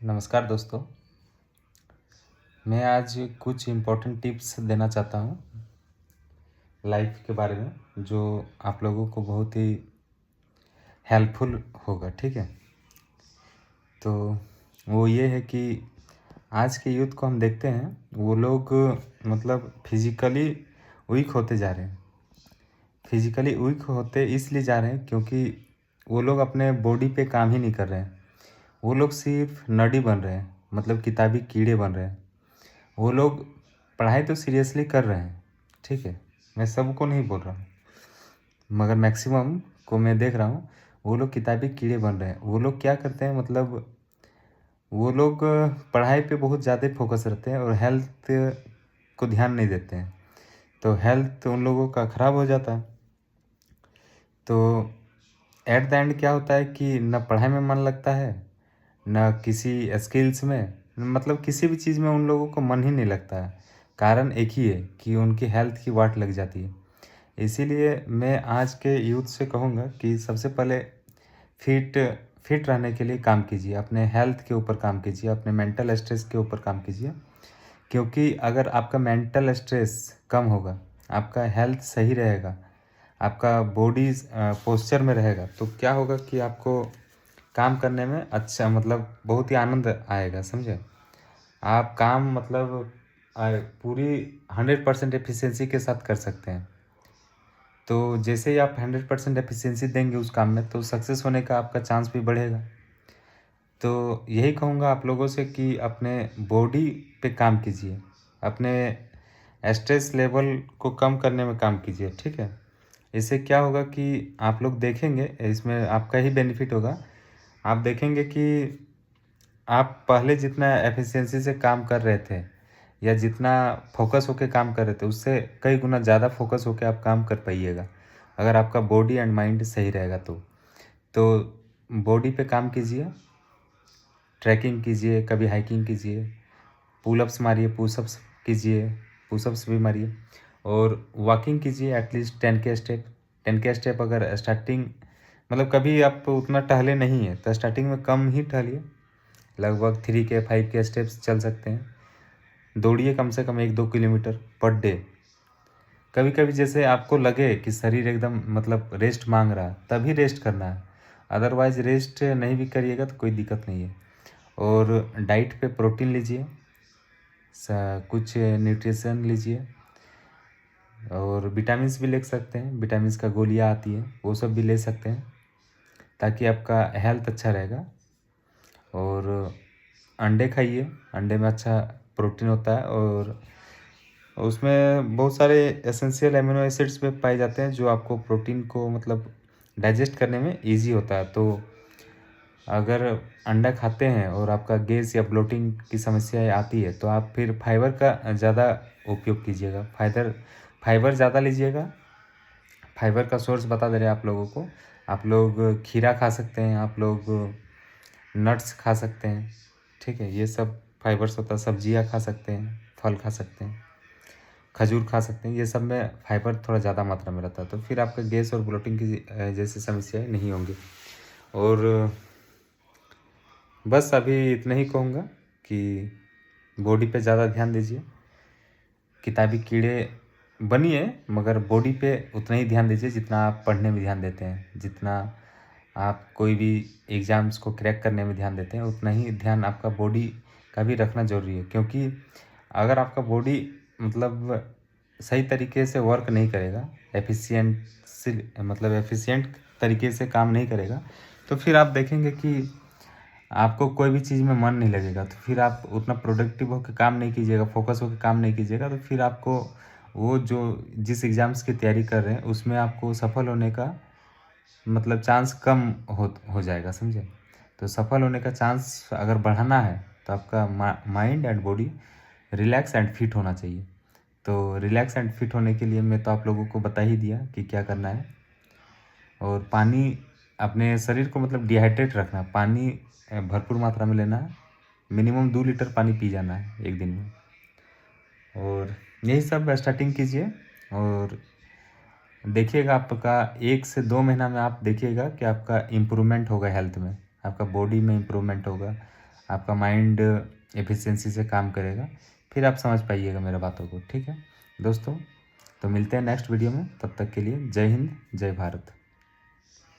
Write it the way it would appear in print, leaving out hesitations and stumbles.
नमस्कार दोस्तों। मैं आज कुछ इम्पोर्टेंट टिप्स देना चाहता हूँ लाइफ के बारे में, जो आप लोगों को बहुत ही हेल्पफुल होगा। ठीक है, तो वो ये है कि आज के यूथ को हम देखते हैं, वो लोग मतलब फिजिकली वीक होते जा रहे हैं। फिजिकली वीक होते इसलिए जा रहे हैं क्योंकि वो लोग अपने बॉडी पे काम ही नहीं कर रहे हैं। वो लोग सिर्फ नडी बन रहे हैं, मतलब किताबी कीड़े बन रहे हैं। वो लोग पढ़ाई तो सीरियसली कर रहे हैं, ठीक है, मैं सबको नहीं बोल रहा हूँ, मगर मैक्सिमम को मैं देख रहा हूँ वो लोग किताबी कीड़े बन रहे हैं। वो लोग क्या करते हैं, मतलब वो लोग पढ़ाई पे बहुत ज़्यादा फोकस रखते हैं और हेल्थ को ध्यान नहीं देते हैं, तो हेल्थ उन लोगों का ख़राब हो जाता है। तो एट द एंड क्या होता है कि न पढ़ाई में मन लगता है, न किसी स्किल्स में, मतलब किसी भी चीज़ में उन लोगों को मन ही नहीं लगता है। कारण एक ही है कि उनकी हेल्थ की वाट लग जाती है। इसीलिए मैं आज के यूथ से कहूँगा कि सबसे पहले फिट फिट रहने के लिए काम कीजिए, अपने हेल्थ के ऊपर काम कीजिए, अपने मेंटल स्ट्रेस के ऊपर काम कीजिए। क्योंकि अगर आपका मेंटल स्ट्रेस कम होगा, आपका हेल्थ सही रहेगा, आपका बॉडी पोस्चर में रहेगा, तो क्या होगा कि आपको काम करने में अच्छा, मतलब बहुत ही आनंद आएगा, समझे। आप काम मतलब पूरी 100% एफिशिएंसी के साथ कर सकते हैं। तो जैसे ही आप 100% एफिशिएंसी देंगे उस काम में, तो सक्सेस होने का आपका चांस भी बढ़ेगा। तो यही कहूँगा आप लोगों से कि अपने बॉडी पे काम कीजिए, अपने स्ट्रेस लेवल को कम करने में काम कीजिए, ठीक है। इससे क्या होगा कि आप लोग देखेंगे, इसमें आपका ही बेनिफिट होगा। आप देखेंगे कि आप पहले जितना एफिशिएंसी से काम कर रहे थे या जितना फोकस होके काम कर रहे थे, उससे कई गुना ज़्यादा फोकस होके आप काम कर पाइएगा, अगर आपका बॉडी एंड माइंड सही रहेगा तो बॉडी पे काम कीजिए, ट्रैकिंग कीजिए, कभी हाइकिंग कीजिए, पुलअप्स मारिए, पुशअप्स कीजिए, पुशअप्स भी मारिए, और वॉकिंग कीजिए एटलीस्ट 10 के स्टेप। 10 के स्टेप अगर स्टार्टिंग, मतलब कभी आप उतना टहले नहीं है तो स्टार्टिंग में कम ही टहलिए, लगभग 3 के 5 के स्टेप्स चल सकते हैं। दौड़िए कम से कम 1-2 किलोमीटर पर डे। कभी कभी जैसे आपको लगे कि शरीर एकदम मतलब रेस्ट मांग रहा है, तभी रेस्ट करना है, अदरवाइज रेस्ट नहीं भी करिएगा तो कोई दिक्कत नहीं है। और डाइट पे प्रोटीन लीजिए, कुछ न्यूट्रिशन लीजिए, और विटामिन्स भी ले सकते हैं, विटामिन्स का गोलियाँ आती है, वो सब भी ले सकते हैं, ताकि आपका हेल्थ अच्छा रहेगा। और अंडे खाइए, अंडे में अच्छा प्रोटीन होता है, और उसमें बहुत सारे एसेंशियल एमिनो एसिड्स भी पाए जाते हैं, जो आपको प्रोटीन को मतलब डाइजेस्ट करने में इजी होता है। तो अगर अंडा खाते हैं और आपका गैस या ब्लोटिंग की समस्याएं आती है, तो आप फिर फाइबर का ज़्यादा उपयोग कीजिएगा, फाइबर ज़्यादा लीजिएगा। फाइबर का सोर्स बता दे रहे हैं आप लोगों को, आप लोग खीरा खा सकते हैं, आप लोग नट्स खा सकते हैं, ठीक है, ये सब फाइबर्स होता है। सब्जियां खा सकते हैं, फल खा सकते हैं, खजूर खा सकते हैं, ये सब में फाइबर थोड़ा ज़्यादा मात्रा में रहता है, तो फिर आपका गैस और ब्लोटिंग की जैसी समस्याएं नहीं होंगी। और बस अभी इतना ही कहूँगा कि बॉडी पे ज़्यादा ध्यान दीजिए, किताबी कीड़े बनिए, मगर बॉडी पे उतना ही ध्यान दीजिए जितना आप पढ़ने में ध्यान देते हैं, जितना आप कोई भी एग्ज़ाम्स को क्रैक करने में ध्यान देते हैं, उतना ही ध्यान आपका बॉडी का भी रखना ज़रूरी है। क्योंकि अगर आपका बॉडी मतलब सही तरीके से वर्क नहीं करेगा, एफिशिएंट तरीके से काम नहीं करेगा, तो फिर आप देखेंगे कि आपको कोई भी चीज़ में मन नहीं लगेगा, तो फिर आप उतना प्रोडक्टिव होकर काम नहीं कीजिएगा, फोकस होकर काम नहीं कीजिएगा, तो फिर आपको वो जो जिस एग्ज़ाम्स की तैयारी कर रहे हैं उसमें आपको सफल होने का मतलब चांस कम हो जाएगा, समझे। तो सफल होने का चांस अगर बढ़ाना है, तो आपका mind and body relax and fit होना चाहिए। तो रिलैक्स एंड फिट होने के लिए मैं तो आप लोगों को बता ही दिया कि क्या करना है। और पानी, अपने शरीर को मतलब डिहाइड्रेट रखना, पानी भरपूर मात्रा में लेना है, मिनिमम 2 लीटर पानी पी जाना है एक दिन में। और यही सब स्टार्टिंग कीजिए, और देखिएगा आपका 1 से 2 महीना में आप देखिएगा कि आपका इम्प्रूवमेंट होगा हेल्थ में, आपका बॉडी में इम्प्रूवमेंट होगा, आपका माइंड एफिशिएंसी से काम करेगा, फिर आप समझ पाइएगा मेरे बातों को। ठीक है दोस्तों, तो मिलते हैं नेक्स्ट वीडियो में, तब तक के लिए जय हिंद, जय भारत।